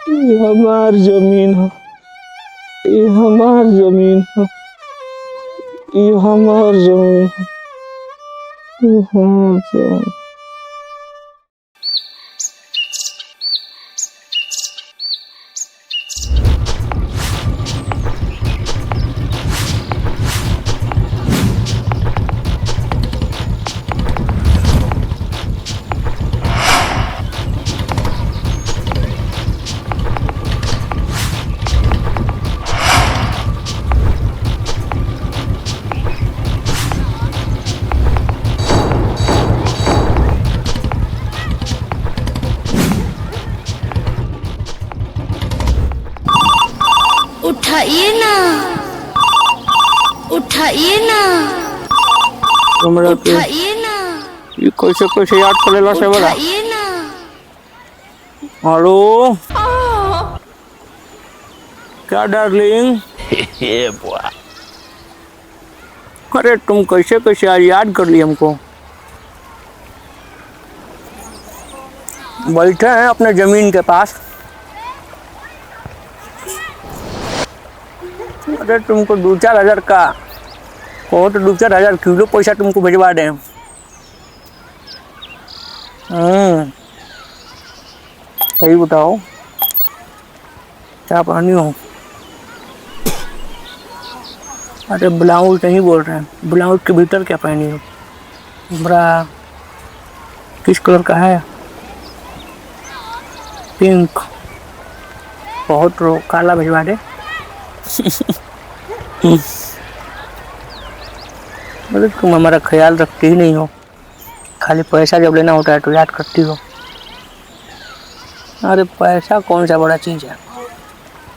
ये हमार जमीन है, ये हमार जमीन है, ये हमार जमीन है, ये हमार जमीन। उठाइए ना, उठाइए ना, हमरा के उठाइए ना, ये कैसे कैसे याद करेला से बड़ा। उठाइए ना। हेलो क्या डार्लिंग? अरे तुम कैसे कैसे आज याद कर ली हमको। बैठे हैं अपने जमीन के पास। अरे तुमको 2-4 हज़ार का कहो तो 2-4 हज़ार किलो पैसा तुमको भिजवा दें। सही बताओ क्या पहनी हो? अरे ब्लाउज नहीं बोल रहे हैं, ब्लाउज के भीतर क्या पहनी हो? ब्रा किस कलर का है? पिंक। बहुत रो काला भिजवा दे। अरे तुम हमारा ख्याल रखती ही नहीं हो, खाली पैसा जब लेना होता है तो याद करती हो। अरे पैसा कौन सा बड़ा चीज़ है,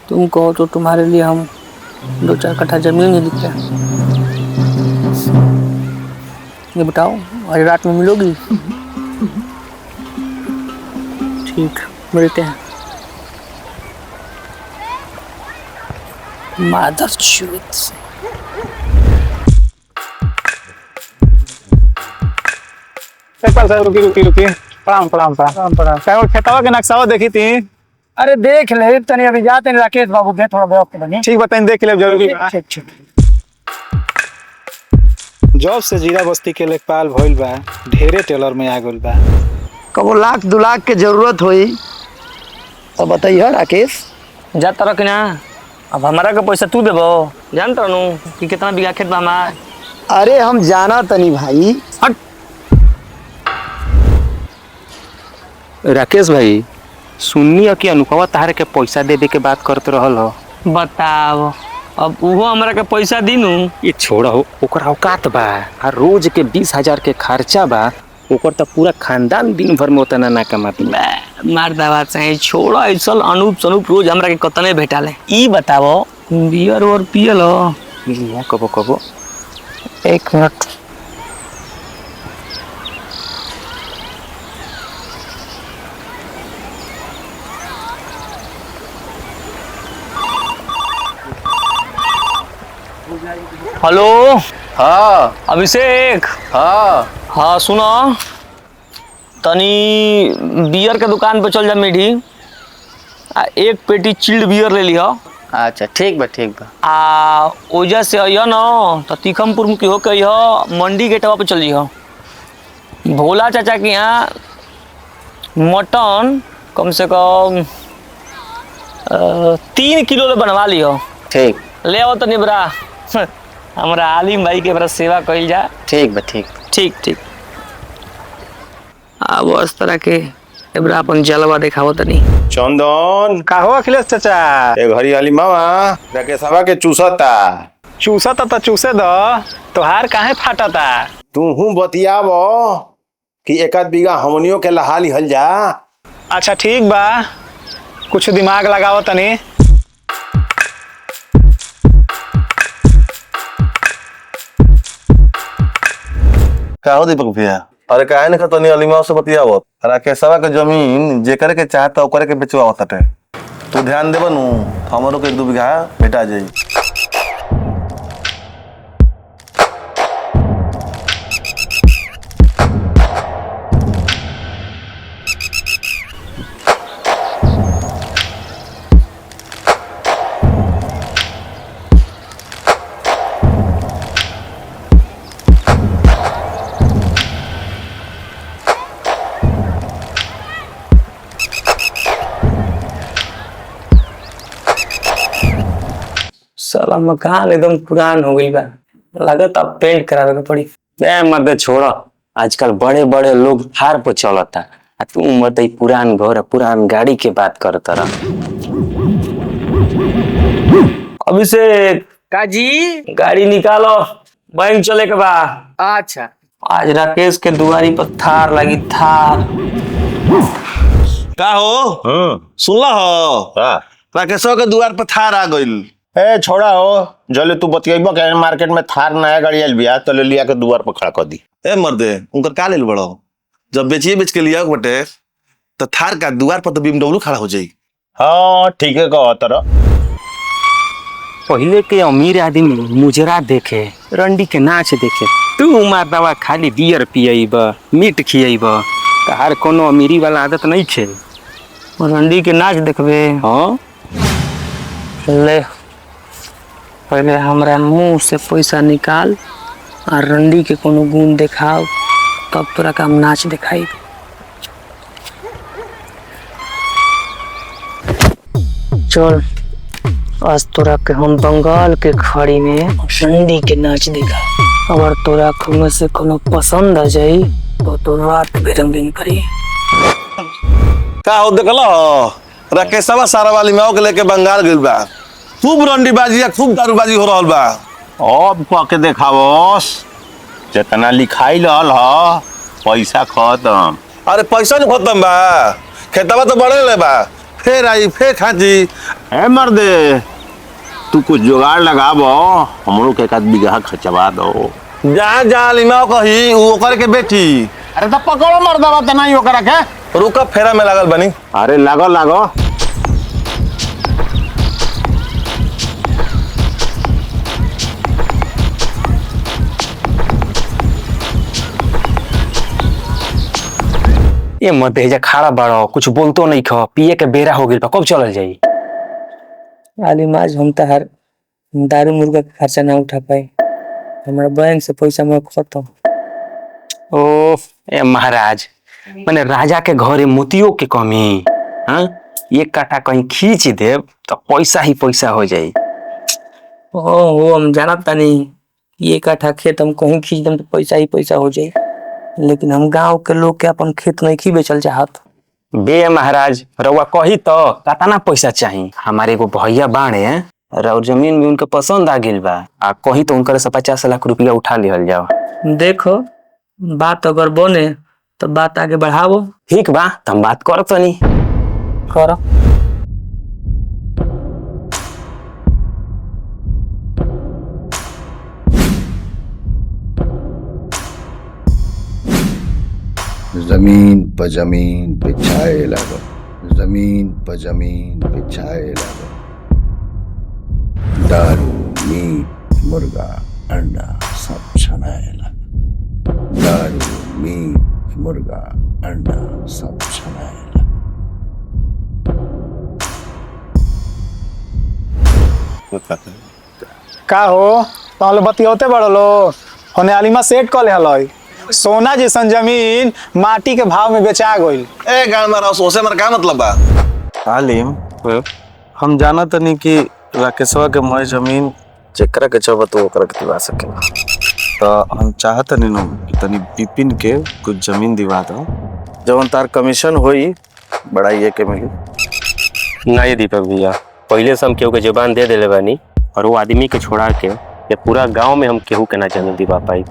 तुम कहो तो तुम्हारे लिए हम 2-4 कट्ठा जमीन ही लिखते हैं। ये बताओ आज रात में मिलोगी? ठीक मिलते हैं। मादर चूत। रुकी प्रणाम प्रणाम प्रणाम प्रणाम। क्या खेतवा के नक्शावा देखी थी? अरे देख ले तनी, अभी जाते हैं राकेश बाबू के थोड़ा व्यस्त बनी। ठीक बताइए, देख ले जरूरी बा। ठीक ठीक। जॉब से जीरा बस्ती के लेखपाल भइल बा, ढेरे टेलर में आ गइल बा। कबो 1-2 लाख के जरूरत होई तो बताइए राकेश। जाता रख ना, अब हमारा का पैसा तू देबो। जानता नु कि कितना बीघा खेत बा हमार। अरे हम जाना तनी भाई। हट। राकेश भाई सुननी है कि अनुपमा तारे के पैसा देवे के बात करते रहल हो। बताओ अब वो हमारा के पैसा दीनू। ये छोड़ा हो, ओकर औकात बा, हर रोज के 20,000 के खर्चा बा, ओकर तो पूरा खानदान दिन भर में उतना ना कमाती। मार दावा चाहे छोड़ो ऐसा अनूप सनूप रोज हमरा के कतने भेटाले। ई बताओ बियर और पियल हो? लिया कबो कबो। 1 मिनट। हेलो। हाँ अभिषेक। हाँ हाँ सुनो, तनी बियर के दुकान पे चल जा मीठी, आ 1 पेटी चिल्ड बियर ले लियो। अच्छा ठीक बा ठीक बा। आ ओजा से अइह न तो तीखमपुर मुखी होके अइह, मंडी गेटवा पे चल जइह। भोला चाचा के यहाँ मटन कम से कम 3 किलो ले बनवा लियो। ठीक ले आओ तनी बरा। हमारा आलिम भाई के बरा सेवा कइल जा। ठीक बा ठीक। ठीक ठीक। अब उस तरह के एबरा अपन जलवा दिखाओ तनी। चंदन का हो अखिलेश चाचा? ए घरी वाली मामा राकेशवा के चूसता। चूसता तो चूसे दो, तोहार काहे फाटता? तू बतियाव कि 1 बीघा हमनियों के लहा लिहल जा। अच्छा ठीक बा, कुछ दिमाग लगाओ तनी। का हो दीपक भैया? अरे काहे नहीं तनी अलीमा से बतियावत। राकेशवा के जमीन जेकर के चाहता ओकरे के बेचवावत हटे। तू ध्यान देबा नु, हमरो के 1-2 बीघा भेटा जाई। साला मकान एकदम पुरान हो गई बा, लागत अब पेंट करावे के पड़ी। ए मत छोड़ो, आजकल बड़े बड़े लोग थार पर चलता, आ तू मत पुरान घर पुरान गाड़ी के बात करता रह। अभिषेक काजी गाड़ी निकालो, बैंक चले के बा। अच्छा आज राकेश के दुआरी पर थार लगी, थार। का हो सुनला हो राकेशवा के द्वार पर थार आ गइल। ए छोड़ा हो, जले तू बतियाइबो के मार्केट में थार नया गाड़ी आइल बिया, तो ले लिया के दुआर पर खड़ा कर दी। ए मर्दे उनकर का लेल बड़ो, जब बेच के लिया बटे तो थार का द्वार पर तो BMW खड़ा हो जाई। हाँ ठीक है कहो तरा। पहले के अमीर आदमी मुजरा देखे, रंडी के नाच देखे, तू मारदावा खाली बियर पियब मीट खियब, तार कोनो अमीरी वाला आदत नहीं छे। रंडी के नाच देखबे? हाँ ले पहले हमरा मुंह से पैसा निकाल और रंडी के कोनो गुण दिखाओ, तब तोरा का हम नाच दिखाई। चल आज तोरा के हम बंगाल के खाड़ी में रंडी के नाच दिखा। अगर तोरा में से कोनो पसंद आ जाई तो रात रंगीन करी। का हो देखलो राकेशवा सारा वाली में के लेके बंगाल गइल बा, खूब रंडीबाजी खूब दारूबाजी हो रहल बा। अब के देखावस, जितना लिखाई रहल ह पैसा खत्म। अरे पैसा नहीं खत्म बा, खेतवा तो बढ़े ले बा, फिर आई फिर खाची। ए मर्दे तू कुछ जुगाड़ लगाबो, हमरो के एक आध बीघा खर्चवा दो। जहाँ जहाँ लिमाओ कही वो ओकर के बेटी। अरे तो पकड़ो मर्दवा त नहीं ओकरा के। रुका फेरा में लागल बनी। अरे लागो लागो। ये मत भेजा खाड़ा बाड़ो, कुछ बोलतो नहीं खो, पिए के बेरा हो गइल बा, कब चलल जाई? आलिमाज हम तहार दारू मुर्गा के खर्चा ना उठा पाए, हमारा बैंक से पैसा में खत्म। ओ ए महाराज, मैंने राजा के घरे मोतियों के कमी। हाँ एक काटा कहीं खींच देव तो पैसा ही पैसा हो जाई। ओ हम जानता नहीं, ये काठा खेत हम कहीं खींच दम तो पैसा ही पैसा हो जाए, लेकिन हम गांव के लोग के अपन खेत नहीं खी बेचल चाहत। बे महाराज रउआ कही तो कातना पैसा चाहिए? हमारे एगो भैया बाणे हैं और जमीन भी उनके पसंद आ गइल बा, आ कही तो उनकर से 50 लाख रुपया उठा लिहल जाओ। देखो बात अगर बने तो बात आगे बढ़ावो। ठीक बा, हम बात करो तो नहीं करो। जमीन बिछाए लागो, जमीन बिछाए लागो। दारू मीट मुर्गा अंडा सब छनाए लागो, दारू मीट मुर्गा अंडा सब छनाए लागो। का हो तहले बतियौते बड़लो होने आलिमा सेट क लेहलै, सोना जैसन जमीन माटी के भाव में बेचा गइल। ए गान मारा सोसे मर का मतलब बा? आलिम हम जाना तनी कि राकेशवा के मय जमीन जेकरा के चाहब तो ओकरा के दिवा सकेला, तो हम चाहत नहीं नो कि तनी विपिन के कुछ जमीन दिवा दो, जवन तार कमीशन होई बड़ा ये के मिली। नहीं दीपक भैया, पहले से हम केहू के जुबान दे देले बानी, और वो आदमी के छोड़ा के ये पूरा गांव में हम केहू के ना जमीन दिवा पाई।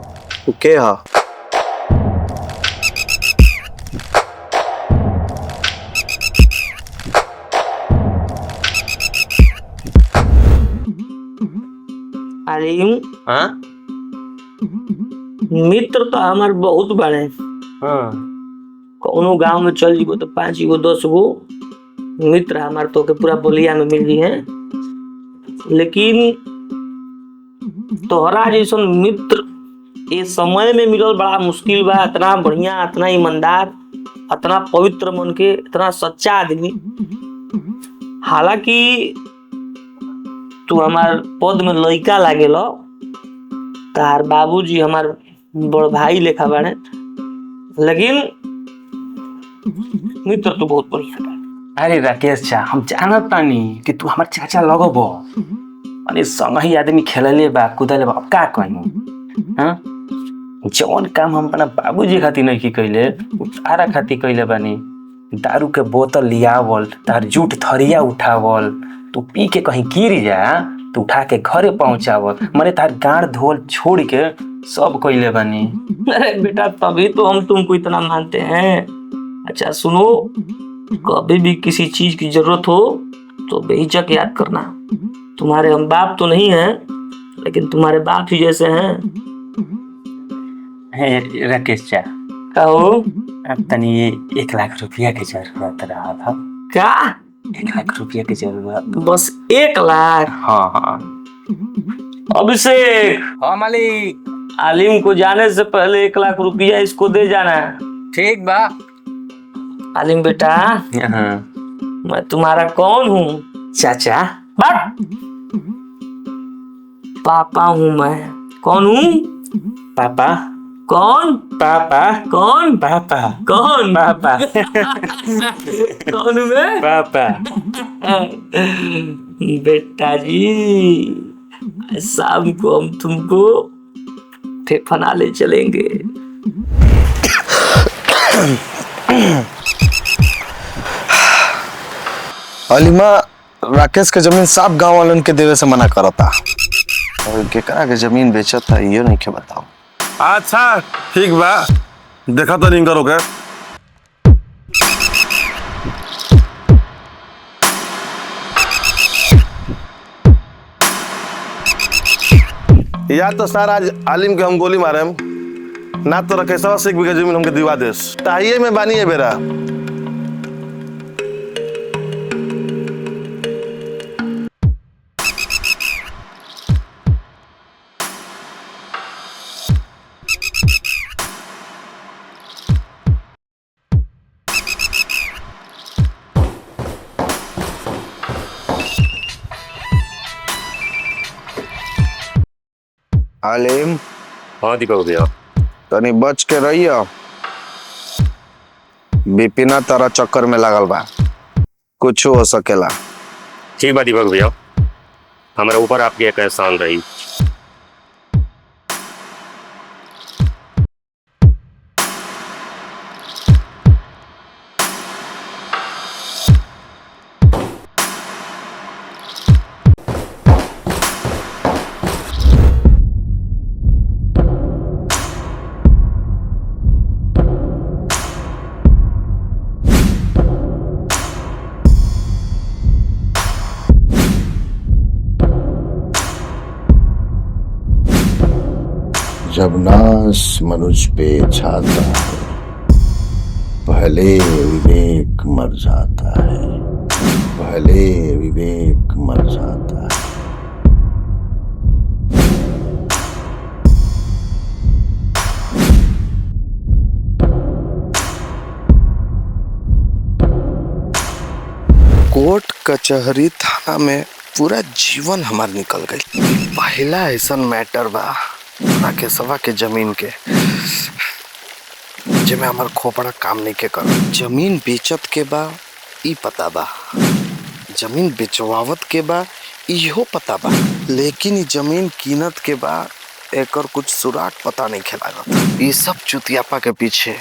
तू के हा? आलिम हाँ मित्र तो हमार बहुत बड़े, हाँ कोनो गांव में चल जीवो तो 5 गो 10 गो मित्र हमार तो के पूरा बोलिया में मिल गई है, लेकिन तोहरा जैसन मित्र ये समय में मिलल बड़ा मुश्किल बा। इतना बढ़िया, इतना ईमानदार, इतना पवित्र मन के, इतना सच्चा आदमी। हालांकि तू हमार पद में लइका लागेलो, तार बाबूजी हमार बड़ भाई लेखा बाड़े, लेकिन मित्र तू बहुत बढ़िया बा। अरे राकेश चा, हम जानत तानी कि तू हमार चाचा लगबो, माने संग ही आदमी खेलले बा कूदले बा अब का कहूं हां जौन काम हम अपना बाबूजी खातिर नहीं की कइले उ तारा खातिर कइले बानी। दारू के बोतल लियावल, तार जूठ थरिया उठावल, तू पी के कहीं गिर जा तो उठा के घरे पहुंचावल, माने तार गाड़ धोल छोड़ के सब कइले बानी। अरे बेटा तभी तो हम तुमको इतना मानते हैं। अच्छा सुनो, कभी भी किसी चीज की जरूरत हो तो बेहिचक याद करना। तुम्हारे हम बाप तो नहीं हैं, लेकिन तुम्हारे बाप ही जैसे हैं। राकेश चा कहो अब तनी 1 लाख रुपया के जरूरत रहा था। क्या 1 लाख रुपया की जरूरत? बस 1 लाख? हाँ हाँ। अभिषेक। हाँ मालिक। आलिम को जाने से पहले 1 लाख रुपया इसको दे जाना। ठीक बा। आलिम बेटा, मैं तुम्हारा कौन हूँ? चाचा। पापा हूँ मैं। कौन हूँ? पापा। कौन? पापा। कौन? पापा। कौन? पापा। कौन हूँ मैं? पापा। बेटा जी, शाम को हम तुमको फेफना ले चलेंगे। अलीमा राकेश के जमीन साफ गांव वालन के देवे से मना करता और केकरा के जमीन बेचत था ये नहीं के बताओ। अच्छा ठीक बा, देखा तो नहीं करोगे। या तो सर आज आलिम के हम गोली मारे ना तो रकेशवा से 1 बीघा जमीन हमके दिवा देस ताइये में बानी है बेरा। आलिम। हाँ दीपक भैया। तनी बच के रहियो, बिपिना तारा चक्कर में लागल बा, कुछ हो सकेला। ठीक बा दीपक भैया, हमारे ऊपर आपकी एक एहसान रही। जब नाश मनुष्य पे छाता है, भले विवेक मर जाता है, भले विवेक मर जाता है। कोर्ट कचहरी थाना में पूरा जीवन हमार निकल गई। पहला ऐसा मैटर बा राकेशवा के जमीन के जेमे हमार खोपड़ा काम नहीं के कर। जमीन बेचत के बा ई पता बा, जमीन बेचवावत के बा इहो पता बा, लेकिन ई जमीन कीनत के बा एकर कुछ सुराग पता नहीं खेलागत। ये सब चुतियापा के पीछे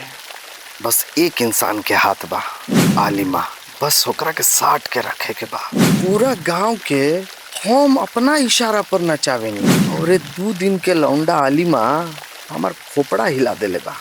बस एक इंसान के हाथ बा, आलिमा। बस ओकरा के साट के रखे के बा। पूरा गांव के हम अपना इशारा पर नचावेनी और 2 दिन के लौंडा आलिमा हमार खोपड़ा हिला देले बा।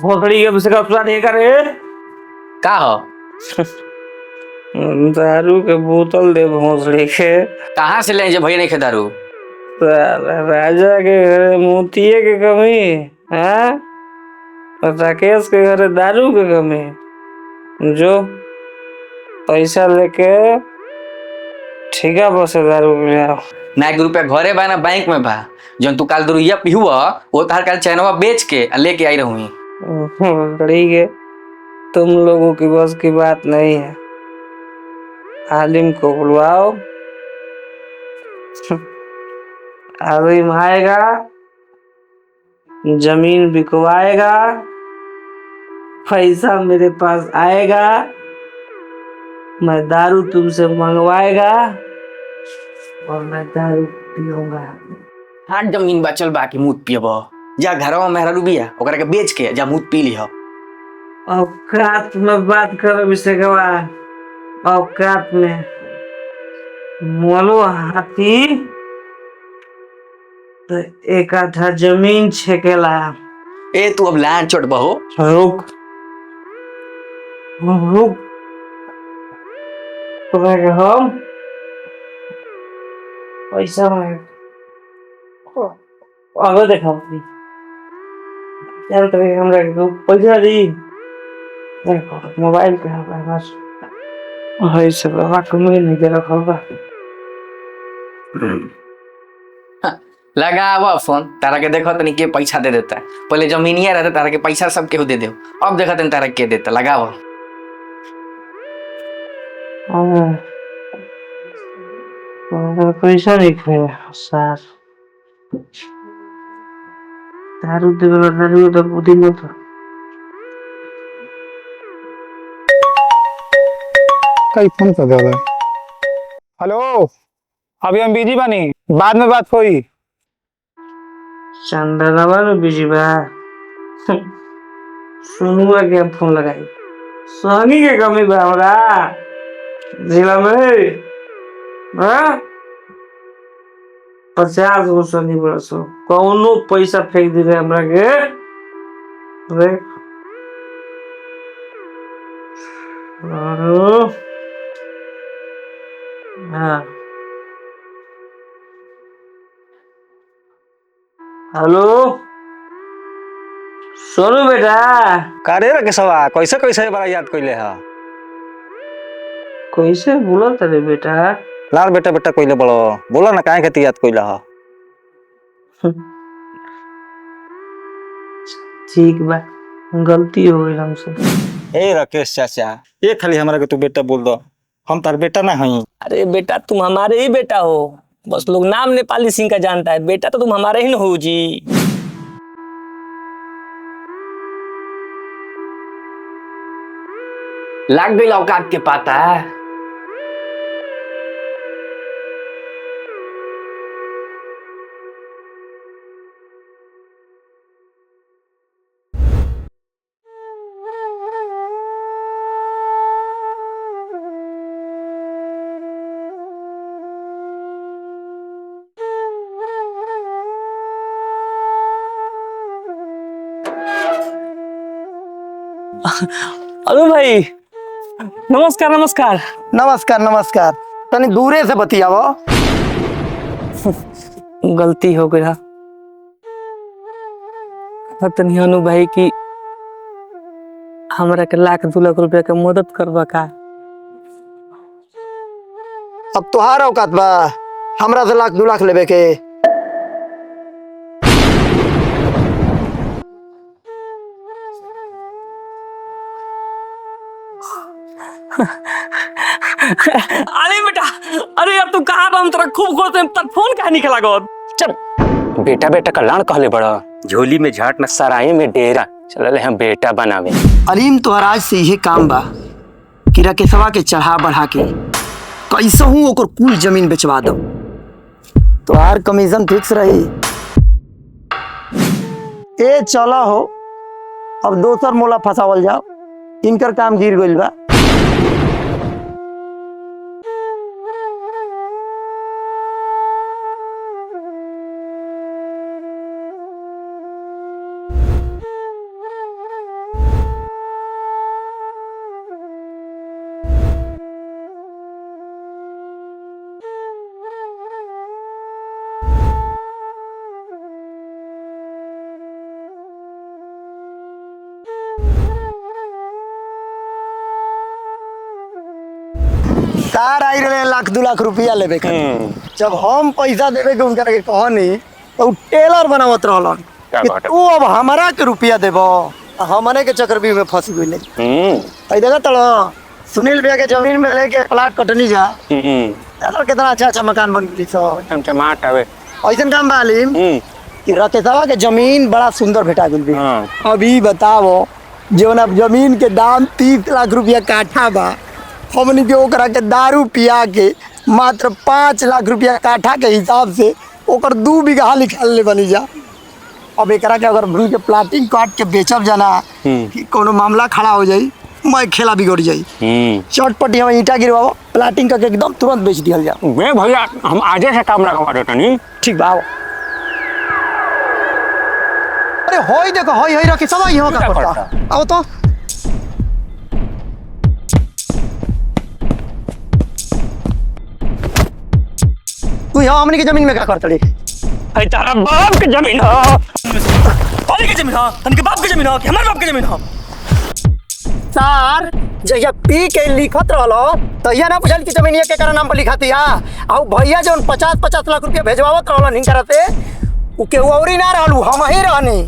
भोसड़ी के से कपड़ा नहीं करे का हो दारू के बोतल दे भोसड़ी के कहाँ से ले जे भैया नहीं खे दारू राजा के घरे मोतिये के कमी है और राकेश के घरे दारू के कमी जो पैसा लेके ठीका पर से दारू ले आओ ना 1 रुपया घरे बा ना बैंक में बा जौन तू काल दुरुइया पिहुआ वो तार काल चैनवा बेच के लेके आई रहूँ ठीक है तुम लोगों की बस की बात नहीं है आलिम को बुलवाओ आलिम आएगा जमीन बिकवाएगा पैसा मेरे पास आएगा मैं दारू तुमसे मंगवाएगा और मैं दारू पीऊंगा हाँ जमीन बचल बाकी मूत पियब जा घरवा में हरू बिया ओकरा के बेच के जा मूत पी लिह औकात में बात करो विषयवा औकात में मोलो हाथी तो 1 आधा जमीन छेकेला ए तू अब लान चोट बहो रुक रुक तो हम पैसा में आगे देखा यार तो हमरा के पैसा दी मोबाइल पे है बस है सब बाबा कमाई नहीं दे रखा बा लगावा फोन तारा के देखो तनी के पैसा दे देता पहले जमीनिया रहता तारा के पैसा सब केहू दे दे अब देखा तनी तारा के देता लगावा पैसा नहीं खाया सार दारू दे वाला दारू तो बुद्धि में तो कई फोन कर दे हेलो अभी हम बिजी बानी बाद में बात होई चंदनवा में बिजी बा सुनुआ के फोन लगाई सोनी के कमी बा हमरा जिला में हाँ 50 गो सोनी बरस कौनो पैसा फेंक दी रहे हमरा के देख हाँ हेलो सोनू बेटा कारे रे केसवा कैसे कैसे बड़ा याद कइले हा कैसे बोला तेरे बेटा लाल बेटा बेटा कइले बड़ो बोला ना काहे खातिर याद कइला हा ठीक बा गलती हो गई हमसे ए राकेश चाचा ये खाली हमरा के तू बेटा बोल दो हम तार बेटा ना हई अरे बेटा तुम हमारे ही बेटा हो बस लोग नाम नेपाली सिंह का जानता है बेटा तो तुम हमारे ही न हो जी लाग गई औकात के पाता है अनु भाई नमस्कार नमस्कार नमस्कार नमस्कार तनी दूरे से बतियावो गलती हो गया तनी अनु भाई की हमरा के 1-2 लाख रुपया के मदद करबा का अब तोहार औकात बा हमरा से 1-2 लाख लेबे के अरे बेटा अरे यार तू कहाँ बा हम तेरा खूब खोज तर फोन काहे नहीं खेला गो चल बेटा बेटा का लान कहले बड़ा झोली में झाट न सराय में डेरा चल हम बेटा बनावे अलीम तोहर आज से यही काम बा कि राकेशवा के चढ़ा बढ़ा के कैसे हूँ ओकर कुल जमीन बेचवा दो तुहार कमीशन फिक्स रही। ए चला हो, अब दोसर मोला फंसावल जाओ, इनकर काम गिर गइल बा। तार आई रहे 1-2 लाख रुपया लेबे के। जब हम पैसा देवे के उनका के कहनी तो उ टेलर बनावत रहलन कि तू अब हमरा के रुपया देबो, हमने के चक्रव्यूह में फंस गइले। आई देखा तलो सुनील भैया के जमीन में लेके प्लाट कटनी जा। यार कितना अच्छा मकान बन गई सब टमाट हवे। ऐसन काम बालिम कि रकेशवा के जमीन बड़ा सुंदर भेटा गइल बा। अभी बताओ जौन अब जमीन के दाम 30 लाख रुपया काठा बा, हमनी के ओकरा के दारू पिया के मात्र 5 लाख रुपया काठा के हिसाब से ओकर 2 बीघा निकाल ले बनी जा। अब एकरा के अगर भूल के प्लाटिंग काट के बेचब जाना कि कोनो मामला खड़ा हो जाई, मैं खेला बिगड़ जाई। चटपटी हम ईंटा गिरवाओ, प्लाटिंग करके एकदम तुरंत बेच दिया जा। बे भैया हम आजे से काम लगवा देता नहीं। ठीक बा। अरे होई देखो, होई होई रखे सब यहाँ का करता। आओ तो तू यहाँ हमनी की जमीन में क्या करता रे? अरे तारा बाप के जमीन हो, तोरी के जमीन हो, तनके बाप के जमीन हो कि हमारे बाप के जमीन हो? सर जहिया पी के लिखत रहलो तो ये ना बुझल की जमीन के कारण नाम पर लिखाती आ। और भैया जो 50-50 लाख रुपया भेजवावत रहलन हिंकरा से, उ के औरी ना रहलू, हम ही रहनी।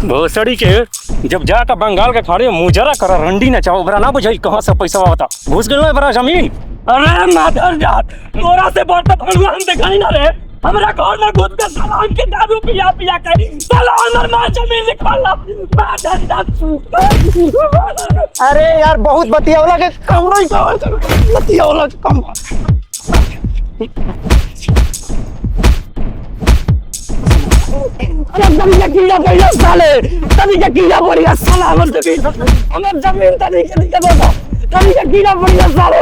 भोसड़ी के जब जाकर बंगाल के खाड़ी में मुजरा कर रंडी ना चाहो, बरा ना बुझाई कहां से पैसा आवता। घुस गइल बरा जमीन। अरे माधर जात, तोरा से बढ़ता भगवान देखाई ना रे। हमरा घर में घुस के साला के दारू पिया पिया के साला हमर मां जमीन निकाला। माधर जात। अरे यार बहुत बतियावला के कम नहीं कर, बतियावला के कम। अरे जमीन कीड़ा पड़िया साले, तनी के कीड़ा पड़िया साला हमर जमीन तनी के दो। तनी के कीड़ा पड़िया साले,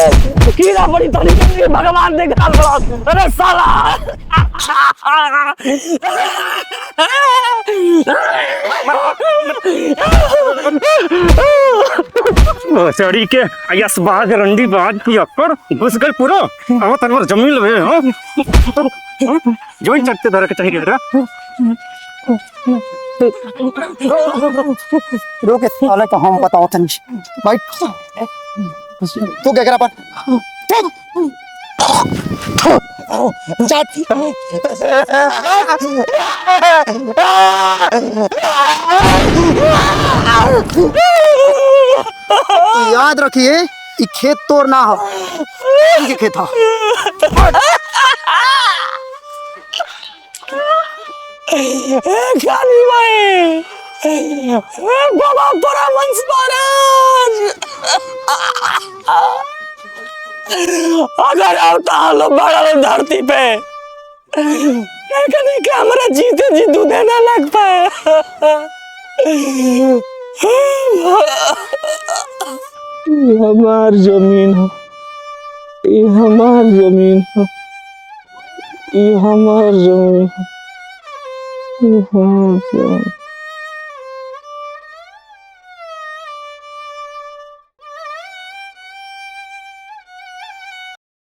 कीड़ा पड़ी तनी के भगवान दे गाल बड़ा। अरे साला सड़ी के यस बाज रंडी बाज पिया कर घुस गए पूरा। अब तनवर जमीन ले हां जमीन चटते धर के चाहिए रे। रोके साले को हम बताओ तनी बैठ। तू क्या करा पर याद रखिए ये खेत तोड़ ना हो, इनके खेत हो। काली भाई बाबा बड़ा वंश महाराज अगर आवता लो बड़ा धरती पे कहने के हमारा जीते जी दूधे ना लग पाए। हमार जमीन हो, ये हमार जमीन हो, ये हमार जमीन हो, ये हमार जमीन।